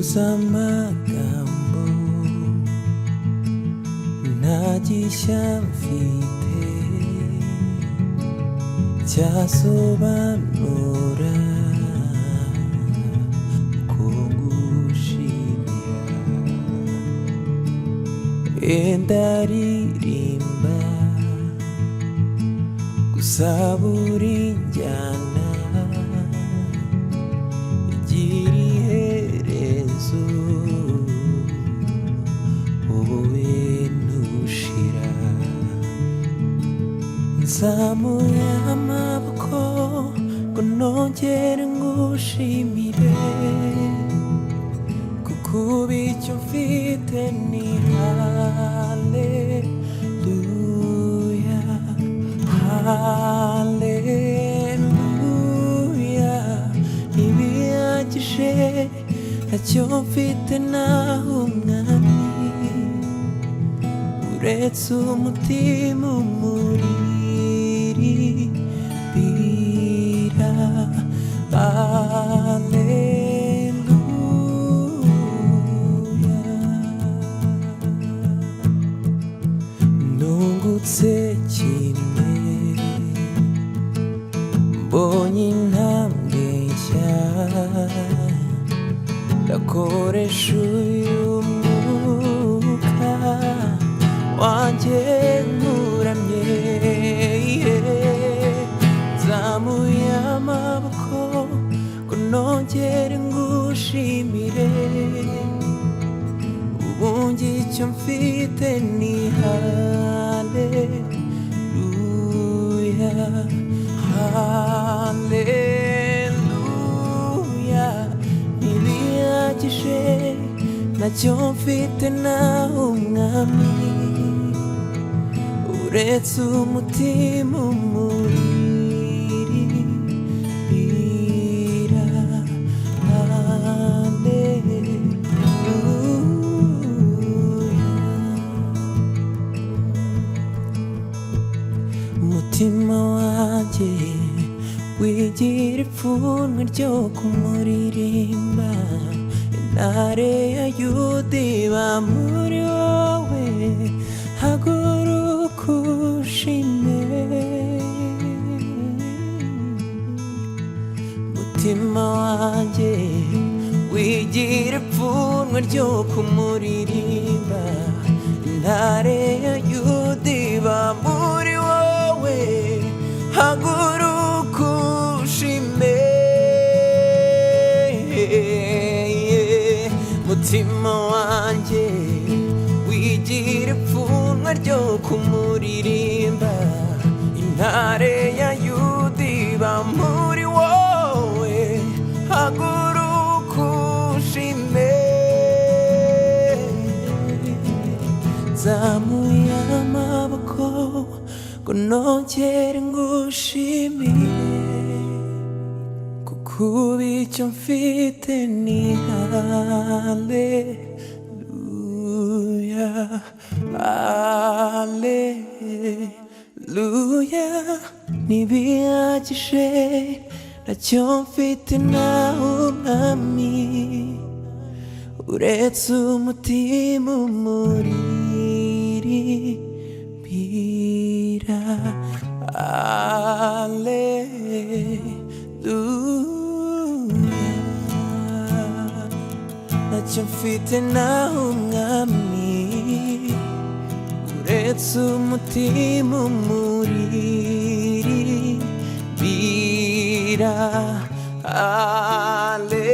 amagambo nta gishya mfite cyasobanura ko ngushimira. Ndaririmba gusa buri njyana igira iherezo, wowe ntushira. Nzamuye amaboko ngo nongere ngushimire, kuko ubu icyo mfite ni haleluya, haleluya. Ntibihagije, ntacyo mfite naho umwami, uretse umutima umuririmbira. Haleluya. Nungutse kimwe, mbonye intambwe nshya, ndakoresha uyu mwuka wanjye nkuramye. Nzamuye amaboko ngo nongere ngushimire, ubundi icyo mfite ni haleluya, haleluya. Ntibihagije, ntacyo mfite naho umwami, uretse umutima umuririmbira. Haleluya. Umutima wanjye wigira ipfunwe ryo kumuririmba, intare ya Yuda iba muri wowe, haguruka ushime. Umutima wanjye wigira ipfunwe ryo kumuririmba, intare ya Yuda iba muri wowe, haguruka ushime. Umutima wanjye wigira ipfunwe ryo kumuririmba, intare ya Yuda iba muri wowe, haguruka ushime. Nzamuye amaboko ngo nongere ngushimire, kuko ubu icyo mfite ni haleluya, haleluya. Ntibihagije, ntacyo mfite naho umwami, uretse umutima umuririmbira. Haleluya. Ntacyo mfite naho umwami, uretse umutima umuririmbira. Haleluya.